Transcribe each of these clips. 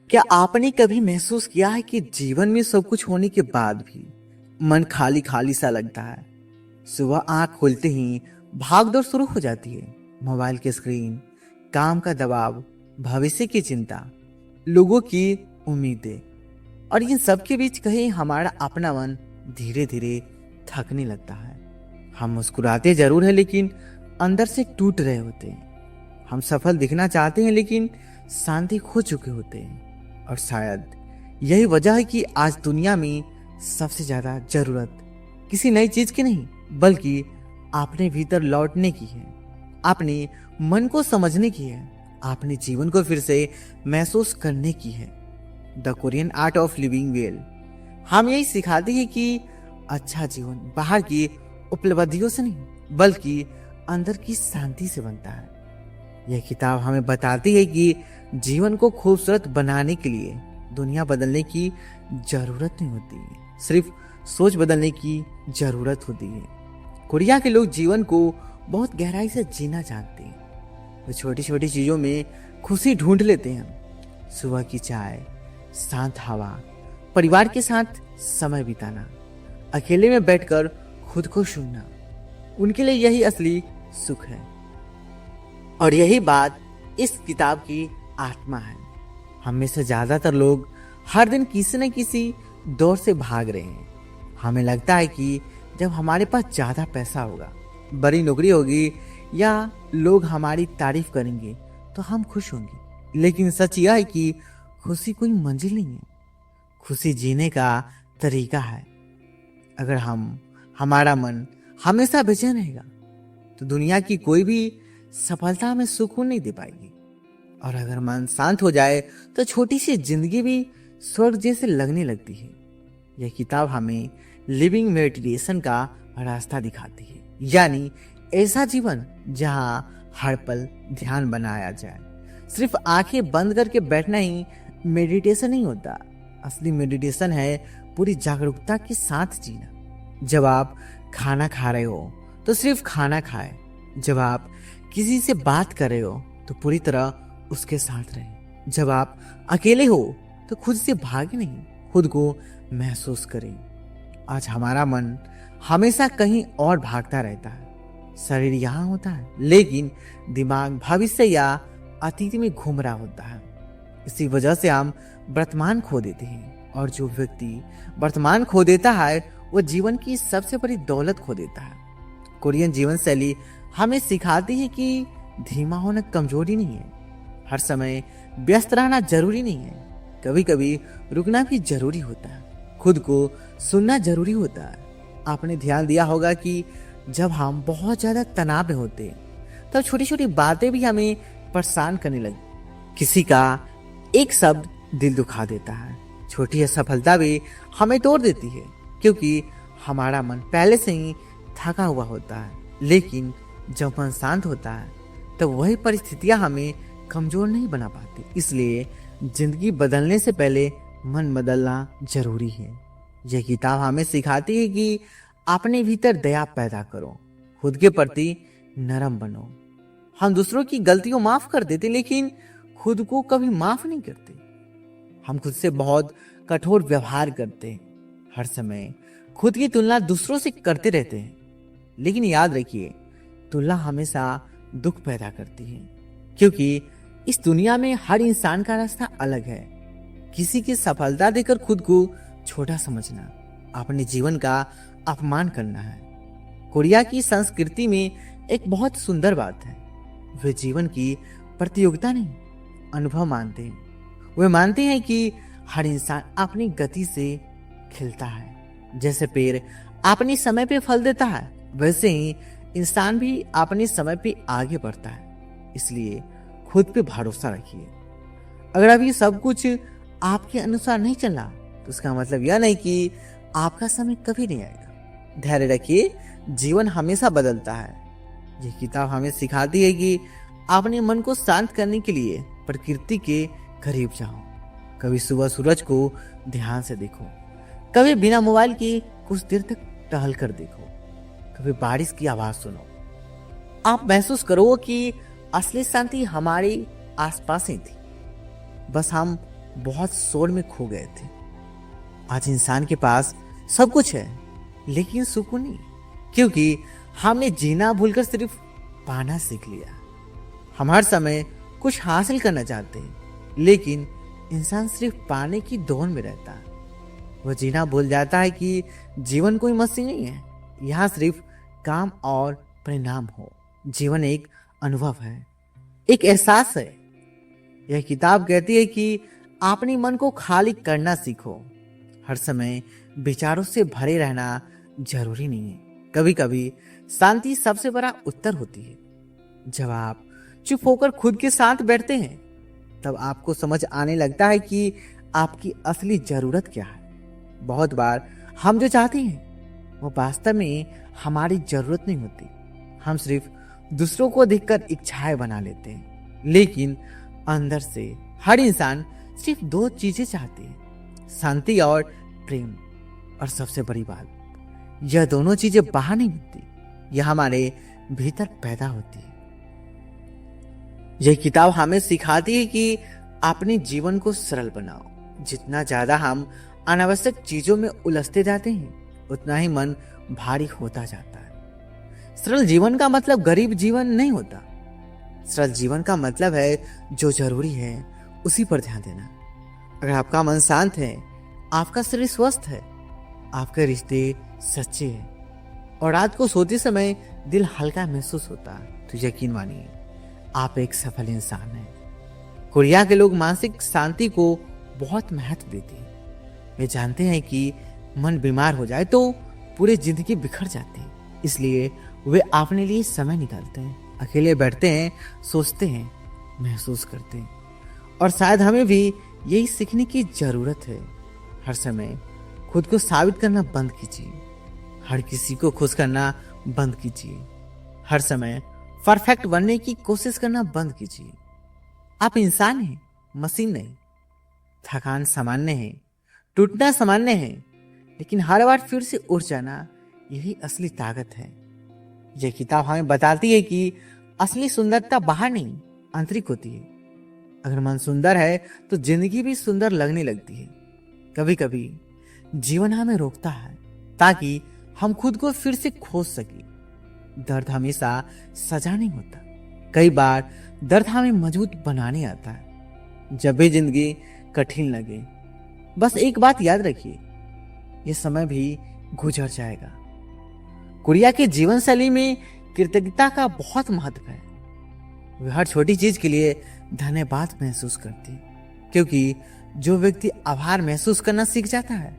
क्या आपने कभी महसूस किया है कि जीवन में सब कुछ होने के बाद भी मन खाली खाली सा लगता है? सुबह आंख खुलते ही भागदौड़ शुरू हो जाती है। मोबाइल की स्क्रीन, काम का दबाव, भविष्य की चिंता, लोगों की उम्मीदें, और इन सब के बीच कहीं हमारा अपना मन धीरे धीरे थकने लगता है। हम मुस्कुराते जरूर है लेकिन अंदर से टूट रहे होते हैं। हम सफल दिखना चाहते हैं लेकिन शांति खो चुके होते हैं। और शायद यही वजह है कि आज दुनिया में सबसे ज्यादा जरूरत किसी नई चीज की नहीं बल्कि अपने भीतर लौटने की है, अपने मन को समझने की है, अपने जीवन को फिर से महसूस करने की है। The Korean art of living well हम यही सिखाती है कि अच्छा जीवन बाहर की उपलब्धियों से नहीं बल्कि अंदर की शांति से बनता है। यह किताब हमें बताती है कि जीवन को खूबसूरत बनाने के लिए दुनिया बदलने की जरूरत नहीं होती है, सिर्फ सोच बदलने की जरूरत होती है। कोरिया के लोग जीवन को बहुत गहराई से जीना जानते हैं। वे छोटी छोटी चीजों में खुशी ढूंढ लेते हैं। सुबह की चाय, शांत हवा, परिवार के साथ समय बिताना, अकेले में बैठकर खुद को सुनना, उनके लिए यही असली सुख है। और यही बात इस किताब की आत्मा है। हम में से ज्यादातर लोग हर दिन किसी न किसी दौर से भाग रहे हैं। हमें लगता है कि जब हमारे पास ज्यादा पैसा होगा, बड़ी नौकरी होगी या लोग हमारी तारीफ करेंगे तो हम खुश होंगे। लेकिन सच यह है कि खुशी कोई मंजिल नहीं है, खुशी जीने का तरीका है। अगर हमारा मन हमेशा बेचैन रहेगा तो दुनिया की कोई भी सफलता हमें सुकून नहीं दे पाएगी। और अगर मन शांत हो जाए तो छोटी सी जिंदगी भी स्वर्ग जैसे लगने लगती है। यह किताब हमें लिविंग मेडिटेशन का रास्ता दिखाती है, यानी ऐसा जीवन जहां हर पल ध्यान बनाया जाए। सिर्फ आंखें बंद करके बैठना ही मेडिटेशन नहीं होता। असली मेडिटेशन है पूरी जागरूकता के साथ जीना। जब आप खाना खा रहे हो तो सिर्फ खाना खाए। जब आप किसी से बात कर रहे हो तो पूरी तरह उसके साथ रहें। जब आप अकेले हो तो खुद से भागे नहीं, खुद को महसूस करें। आज हमारा मन हमेशा कहीं और भागता रहता है। शरीर यहाँ होता है लेकिन दिमाग भविष्य या अतीत में घूम रहा होता है। इसी वजह से हम वर्तमान खो देते हैं, और जो व्यक्ति वर्तमान खो देता है वो जीवन की सबसे बड़ी दौलत खो देता है। कोरियन जीवन शैली हमें सिखाती है कि धीमा होना कमजोरी नहीं है, हर समय व्यस्त रहना जरूरी नहीं है, कभी कभी रुकना भी जरूरी होता है, खुद को सुनना जरूरी होता है। आपने ध्यान दिया होगा कि जब हम बहुत ज्यादा तनाव में होते हैं तब छोटी छोटी बातें भी हमें परेशान करने लगी। किसी का एक शब्द दिल दुखा देता है, छोटी असफलता भी हमें तोड़ देती है, क्योंकि हमारा मन पहले से ही थका हुआ होता है। लेकिन जब मन शांत होता है तो वही परिस्थितियां हमें कमजोर नहीं बना पाती। इसलिए जिंदगी बदलने से पहले मन बदलना जरूरी है। यह किताब हमें सिखाती है कि अपने भीतर दया पैदा करो, खुद के प्रति नरम बनो। हम दूसरों की गलतियों माफ कर देते लेकिन खुद को कभी माफ नहीं करते। हम खुद से बहुत कठोर व्यवहार करते हैं, हर समय खुद की तुलना दूसरों से करते रहते हैं। लेकिन याद रखिए, तुलना हमेशा दुख पैदा करती है, क्योंकि इस दुनिया में हर इंसान का रास्ता अलग है। किसी की सफलता देखकर खुद को छोटा समझना अपने जीवन का अपमान करना है। कोरिया की संस्कृति में एक बहुत सुंदर बात है, वे जीवन की प्रतियोगिता नहीं अनुभव मानते हैं। वे मानते हैं कि हर इंसान अपनी गति से खिलता है। जैसे पेड़ अपने समय पे फल देता है वैसे ही इंसान भी अपने समय पे आगे बढ़ता है। इसलिए खुद पे भरोसा रखिए। अगर अभी सब कुछ आपके अनुसार नहीं चल रहा तो उसका मतलब यह नहीं कि आपका समय कभी नहीं आएगा। धैर्य रखिए, जीवन हमेशा बदलता है। यह किताब हमें सिखाती है कि अपने मन को शांत करने के लिए प्रकृति के करीब जाओ। कभी सुबह सूरज को ध्यान से देखो, कभी बिना मोबाइल के कुछ देर तक टहल कर देखो, कभी बारिश की आवाज सुनो। आप महसूस करो कि असली शांति हमारे आसपास ही थी, बस हम बहुत शोर में खो गए थे। आज इंसान के पास सब कुछ है लेकिन सुकून नहीं, क्योंकि हमने जीना भूलकर सिर्फ पाना सीख लिया। हम हर समय कुछ हासिल करना चाहते हैं लेकिन इंसान सिर्फ पाने की दौड़ में रहता है। वह जीना भूल जाता है कि जीवन कोई मशीन नहीं है, यहाँ सिर्फ काम और परिणाम हो। जीवन एक अनुभव है, एक एहसास है। यह किताब कहती है कि अपने मन को खाली करना सीखो। हर समय विचारों से भरे रहना जरूरी नहीं है। कभी कभी शांति सबसे बड़ा उत्तर होती है। जब आप चुप होकर खुद के साथ बैठते हैं तब आपको समझ आने लगता है कि आपकी असली जरूरत क्या है। बहुत बार हम जो चाहते हैं वो वास्तव में हमारी जरूरत नहीं होती। हम सिर्फ दूसरों को देखकर इच्छाएं बना लेते हैं, लेकिन अंदर से हर इंसान सिर्फ दो चीजें चाहते हैं, शांति और प्रेम। और सबसे बड़ी बात, यह दोनों चीजें बाहर नहीं होती, यह हमारे भीतर पैदा होती है। यह किताब हमें सिखाती है कि अपने जीवन को सरल बनाओ। जितना ज्यादा हम अनावश्यक चीजों में उलझते जाते हैं उतना ही मन भारी होता जाता है। सरल जीवन का मतलब गरीब जीवन नहीं होता। सरल जीवन का मतलब है जो जरूरी है उसी पर ध्यान देना। अगर आपका मन शांत है, आपका शरीर स्वस्थ है, आपके रिश्ते सच्चे हैं और रात को सोते समय दिल हल्का महसूस होता है, तो यकीन मानिए आप एक सफल इंसान हैं। कोरिया के लोग मानसिक शांति को बहुत महत्व देते हैं। वे जानते हैं कि मन बीमार हो जाए तो पूरी जिंदगी बिखर जाती है, इसलिए वे अपने लिए समय निकालते हैं, अकेले बैठते हैं, सोचते हैं, महसूस करते हैं। और शायद हमें भी यही सीखने की जरूरत है। हर समय खुद को साबित करना बंद कीजिए, हर किसी को खुश करना बंद कीजिए, हर समय परफेक्ट बनने की कोशिश करना बंद कीजिए। आप इंसान हैं, मशीन नहीं। थकान सामान्य है, टूटना सामान्य है, लेकिन हर बार फिर से उठ जाना यही असली ताकत है। यह किताब हमें बताती है कि असली सुंदरता बाहर नहीं, आंतरिक होती है। अगर मन सुंदर है तो जिंदगी भी सुंदर लगने लगती है। कभी कभी जीवन हमें रोकता है ताकि हम खुद को फिर से खोज सके। दर्द हमेशा सजा नहीं होता, कई बार दर्द हमें मजबूत बनाने आता है। जब भी जिंदगी कठिन लगे बस एक बात याद रखिए, यह समय भी गुजर जाएगा। कोरिया के जीवन शैली में कृतज्ञता का बहुत महत्व है। वे हर छोटी चीज के लिए धन्यवाद महसूस करते हैं, क्योंकि जो व्यक्ति आभार महसूस करना सीख जाता है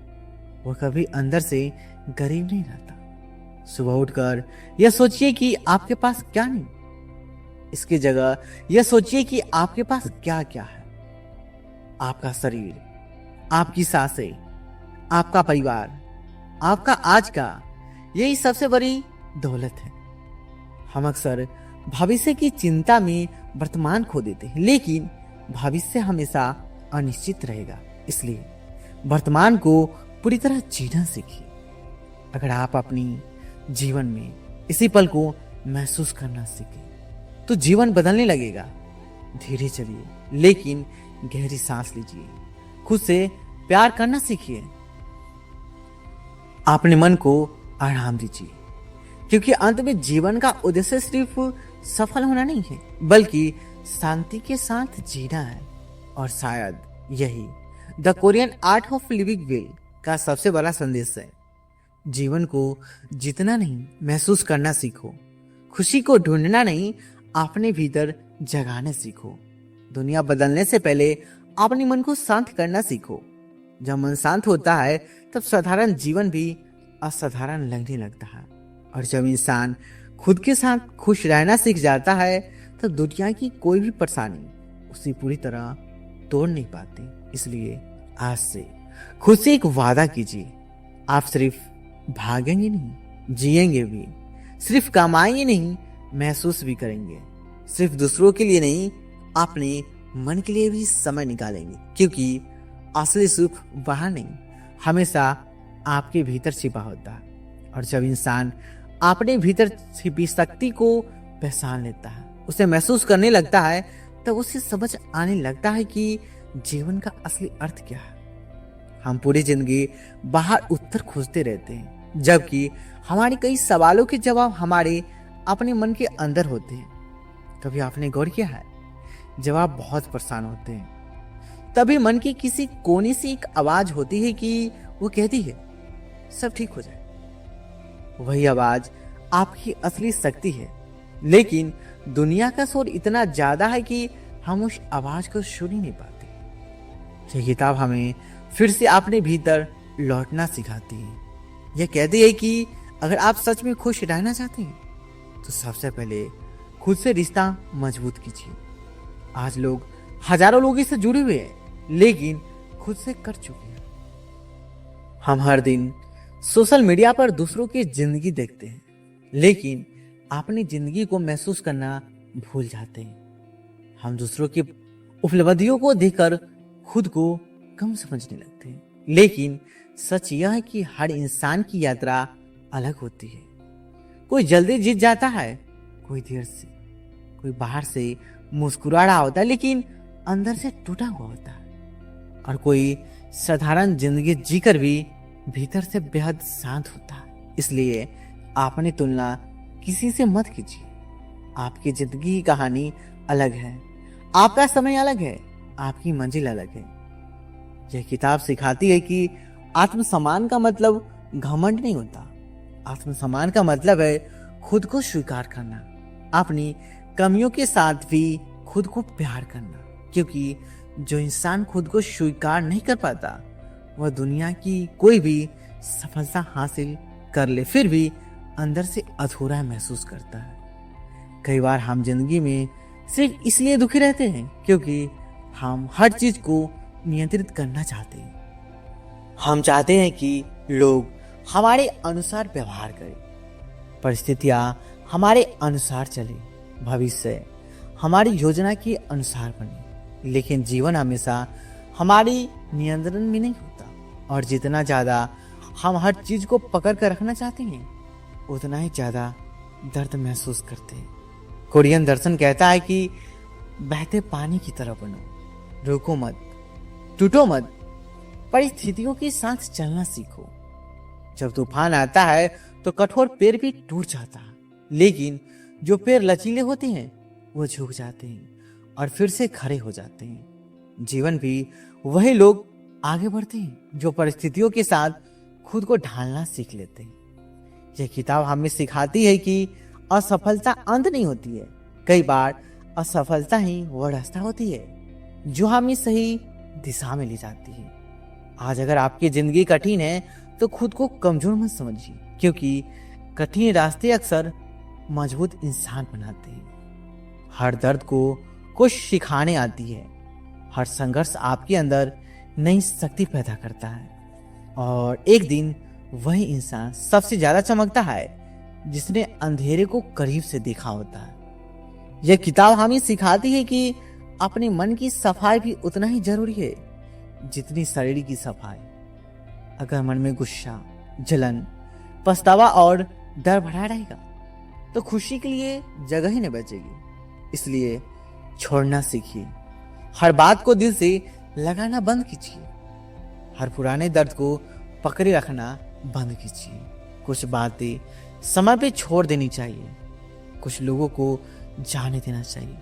वह कभी अंदर से गरीब नहीं रहता। सुबह उठकर यह सोचिए कि आपके पास क्या नहीं, इसकी जगह यह सोचिए कि आपके पास क्या क्या है। आपका शरीर, आपकी सांसें, आपका परिवार, आपका आज का, यही सबसे बड़ी दौलत है। हम अक्सर भविष्य की चिंता में वर्तमान खो देते हैं, लेकिन भविष्य हमेशा अनिश्चित रहेगा। इसलिए वर्तमान को पूरी तरह जीना सीखिए। अगर आप अपनी जीवन में इसी पल को महसूस करना सीखें तो जीवन बदलने लगेगा। धीरे चलिए लेकिन गहरी सांस लीजिए, खुद से प्यार करना सीखिए, अपने मन को आराम दीजिए, क्योंकि अंत में जीवन का उद्देश्य सिर्फ सफल होना नहीं है बल्कि शांति के साथ जीना है। और शायद यही the Korean art of living well का सबसे बड़ा संदेश है। जीवन को जितना नहीं महसूस करना सीखो, खुशी को ढूंढना नहीं अपने भीतर जगाना सीखो। दुनिया बदलने से पहले अपने मन को शांत करना सीखो। जब मन शांत होता है तब साधारण जीवन भी असाधारण लगने लगता है। और जब इंसान खुद के साथ खुश रहना सीख जाता है तब दुनिया की कोई भी परेशानी उसे पूरी तरह तोड़ नहीं पाती। इसलिए आज से खुद से एक वादा कीजिए, आप सिर्फ भागेंगे नहीं, जिएंगे भी। सिर्फ कमाएंगे नहीं, महसूस भी करेंगे। सिर्फ दूसरों के लिए नहीं, अपने मन के लिए भी समय निकालेंगे, क्योंकि असली सुख बाहर नहीं, हमेशा आपके भीतर छिपा होता है। और जब इंसान अपने भीतर छिपी शक्ति को पहचान लेता है, उसे महसूस करने लगता है, तब उसे समझ आने लगता है कि जीवन का असली अर्थ क्या है। हम पूरी जिंदगी बाहर उत्तर खोजते रहते हैं, जबकि हमारे कई सवालों के जवाब हमारे अपने मन के अंदर होते हैं। कभी आपने गौर किया है, जब आप बहुत परेशान होते हैं तभी मन की किसी कोने से एक आवाज होती है कि वो कहती है सब ठीक हो जाए। वही आवाज आपकी असली शक्ति है, लेकिन दुनिया का शोर इतना ज्यादा है कि हम उस आवाज को सुन ही नहीं पाते। यह किताब हमें फिर से अपने भीतर लौटना सिखाती है। यह कहती है कि अगर आप सच में खुश रहना चाहते हैं तो सबसे पहले खुद से रिश्ता मजबूत कीजिए। आज लोग हजारों लोगों से जुड़े हुए हैं, लेकिन खुद से कट चुके हैं। हम हर दिन सोशल मीडिया पर दूसरों की जिंदगी देखते हैं, लेकिन अपनी जिंदगी को महसूस करना भूल जाते हैं। हम दूसरों की उपलब्धियों को देखकर खुद को कम समझने लगते हैं, लेकिन सच यह है कि हर इंसान की यात्रा अलग होती है। कोई जल्दी जीत जाता है, कोई देर से, कोई बाहर से मुस्कुरा रहा होता है लेकिन अंदर से टूटा हुआ होता है, और कोई साधारण जिंदगी जीकर भी भीतर से बेहद शांत होता है। इसलिए अपनी तुलना किसी से मत कीजिए। आपकी जिंदगी की कहानी अलग है, आपका समय अलग है, आपकी मंजिल अलग है। यह किताब सिखाती है कि आत्मसम्मान का मतलब घमंड नहीं होता। आत्मसम्मान का मतलब है खुद को स्वीकार करना, अपनी कमियों के साथ भी खुद को प्यार करना। क्योंकि जो इंसान खुद को स्वीकार नहीं कर पाता वह दुनिया की कोई भी सफलता हासिल कर ले फिर भी अंदर से अधूरा महसूस करता है। कई बार हम जिंदगी में सिर्फ इसलिए दुखी रहते हैं क्योंकि हम हर चीज को नियंत्रित करना चाहते हैं। हम चाहते हैं कि लोग हमारे अनुसार व्यवहार करें, परिस्थितियां हमारे अनुसार चले, भविष्य हमारी योजना के अनुसार बने। लेकिन जीवन हमेशा हमारी नियंत्रण में नहीं होता, और जितना ज्यादा हम हर चीज को पकड़ कर रखना चाहते हैं उतना ही ज्यादा दर्द महसूस करते हैं। कोरियन दर्शन कहता है कि बहते पानी की तरह बनो, रुको मत, टूटो मत, परिस्थितियों के साथ चलना सीखो। जब तूफान आता है तो कठोर पेड़ भी टूट जाता है, लेकिन जो पेड़ लचीले होते हैं वो झुक जाते हैं और फिर से खड़े हो जाते हैं। जीवन भी वही लोग आगे बढ़ते हैं जो परिस्थितियों के साथ खुद को ढालना सीख लेते हैं। यह किताब हमें सिखाती है कि असफलता अंत नहीं होती है, कई बार असफलता ही वह रास्ता होती है जो हमें सही दिशा में ले जाती है। आज अगर आपकी जिंदगी कठिन है तो खुद को कमजोर मत समझिए, क्योंकि कठिन रास्ते अक्सर मजबूत इंसान बनाते हैं। हर दर्द को कुछ सिखाने आती है, हर संघर्ष आपके अंदर नई शक्ति पैदा करता है, और एक दिन वही इंसान सबसे ज्यादा चमकता है जिसने अंधेरे को करीब से देखा होता है। यह किताब हमें सिखाती है कि अपने मन की सफाई भी उतना ही जरूरी है जितनी शरीर की सफाई। अगर मन में गुस्सा, जलन, पछतावा और डर भरा रहेगा तो खुशी के लिए जगह ही नहीं बचेगी। इसलिए छोड़ना सीखिए, हर बात को दिल से लगाना बंद कीजिए, हर पुराने दर्द को पकड़े रखना बंद कीजिए। कुछ बातें समय पे छोड़ देनी चाहिए, कुछ लोगों को जाने देना चाहिए,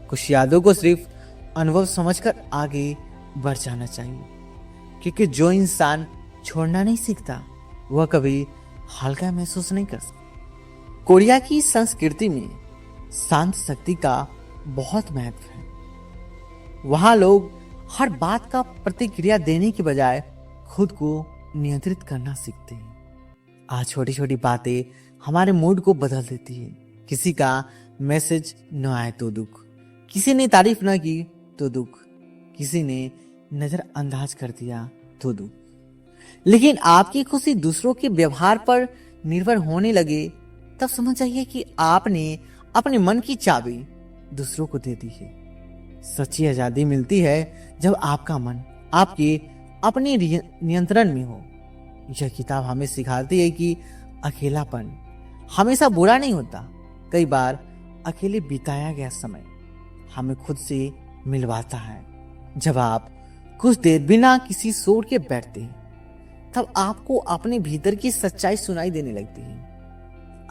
कुछ यादों को सिर्फ अनुभव समझकर आगे बढ़ जाना चाहिए। क्योंकि जो इंसान छोड़ना नहीं सीखता वह कभी हल्का महसूस नहीं कर सकता। कोरिया की संस्कृति में शांत शक्ति का बहुत महत्व है। वहां लोग हर बात का प्रतिक्रिया देने के बजाय खुद को नियंत्रित करना सीखते हैं। आज छोटी छोटी बातें हमारे मूड को बदल देती है। किसी का मैसेज न आए तो दुख, किसी ने तारीफ न की तो दुख, किसी ने नजरअंदाज कर दिया तो दुख। लेकिन आपकी खुशी दूसरों के व्यवहार पर निर्भर होने लगे तब समझ जाइए कि आपने अपने मन की चाबी दूसरों को दे दी है। सच्ची आजादी मिलती है जब आपका मन आपके अपने नियंत्रण में हो। यह किताब हमें सिखाती है कि अकेलापन हमेशा बुरा नहीं होता। कई बार अकेले बिताया गया समय हमें खुद से मिलवाता है। जब आप कुछ देर बिना किसी शोर के बैठते हैं तब आपको अपने भीतर की सच्चाई सुनाई देने लगती है।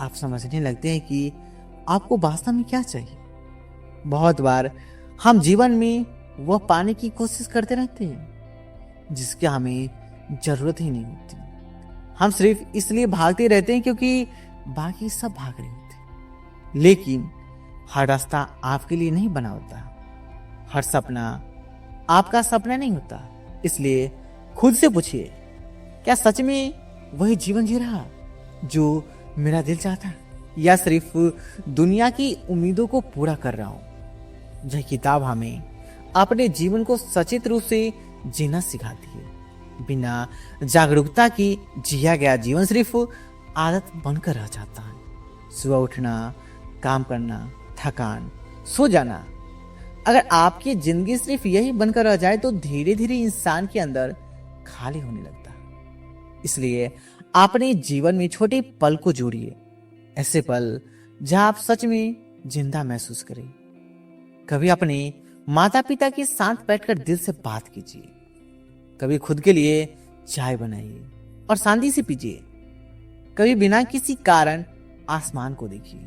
आप समझने लगते हैं कि आपको वास्तव में क्या चाहिए। बहुत बार हम जीवन में वह पाने की कोशिश करते रहते हैं जिसकी हमें जरूरत ही नहीं होती। हम सिर्फ इसलिए भागते रहते हैं क्योंकि बाकी सब भाग रहे होते। लेकिन हर रास्ता आपके लिए नहीं बना होता, हर सपना आपका सपना नहीं होता। इसलिए खुद से पूछिए, क्या सच में वही जीवन जी रहा जो मेरा दिल चाहता, या सिर्फ दुनिया की उम्मीदों को पूरा कर रहा हूं। यह किताब हमें अपने जीवन को सचेत रूप से जीना सिखाती है। बिना जागरूकता की जिया गया जीवन सिर्फ आदत बनकर रह जाता है। सुबह उठना, काम करना, थकान, सो जाना। अगर आपकी जिंदगी सिर्फ यही बनकर रह जाए तो धीरे धीरे इंसान के अंदर खाली होने लगता है। इसलिए अपने जीवन में छोटे पल को जोड़िए, ऐसे पल जहां आप सच में जिंदा महसूस करें। कभी अपने माता पिता के साथ बैठकर दिल से बात कीजिए, कभी खुद के लिए चाय बनाइए और शांति से पीजिए, कभी बिना किसी कारण आसमान को देखिए,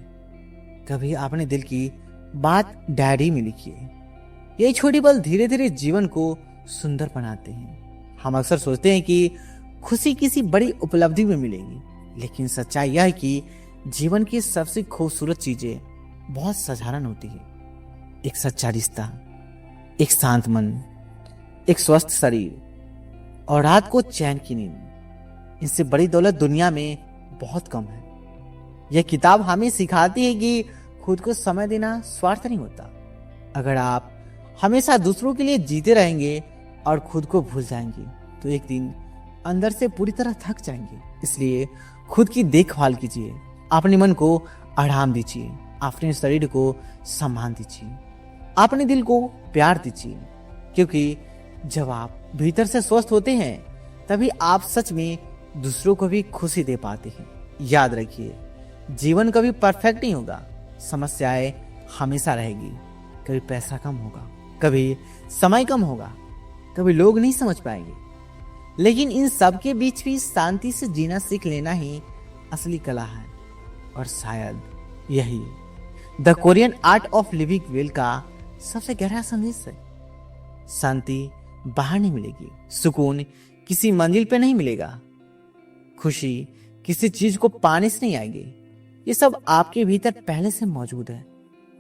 कभी अपने दिल की बात डायरी में लिखिए। यही छोटी पल धीरे धीरे जीवन को सुंदर बनाते हैं। हम अक्सर सोचते हैं कि खुशी किसी बड़ी उपलब्धि में मिलेगी, लेकिन सच्चाई यह है कि जीवन की सबसे खूबसूरत चीजें बहुत साधारण होती है। एक सच्चा रिश्ता, एक शांत मन, एक स्वस्थ शरीर और रात को चैन की नींद। इससे बड़ी दौलत दुनिया में बहुत कम है। यह किताब हमें सिखाती है कि खुद को समय देना स्वार्थ नहीं होता। अगर आप हमेशा दूसरों के लिए जीते रहेंगे और खुद को भूल जाएंगे तो एक दिन अंदर से पूरी तरह थक जाएंगे। इसलिए खुद की देखभाल कीजिए, अपने मन को आराम दीजिए, अपने शरीर को सम्मान दीजिए, अपने दिल को प्यार दीजिए। क्योंकि जब आप भीतर से स्वस्थ होते हैं तभी आप सच में दूसरों को भी खुशी दे पाते हैं। याद रखिए, जीवन कभी परफेक्ट नहीं होगा, समस्याएं हमेशा रहेगी। कभी पैसा कम होगा, कभी समय कम होगा, कभी लोग नहीं समझ पाएंगे, लेकिन इन सब के बीच भी शांति से जीना सीख लेना ही असली कला है। और शायद यही the Korean art of living well का सबसे गहरा संदेश है। शांति बाहर नहीं मिलेगी, सुकून किसी मंजिल पे नहीं मिलेगा, खुशी किसी चीज को पाने से नहीं आएगी। ये सब आपके भीतर पहले से मौजूद है,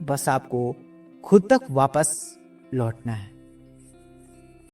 बस आपको खुद तक वापस लौटना है।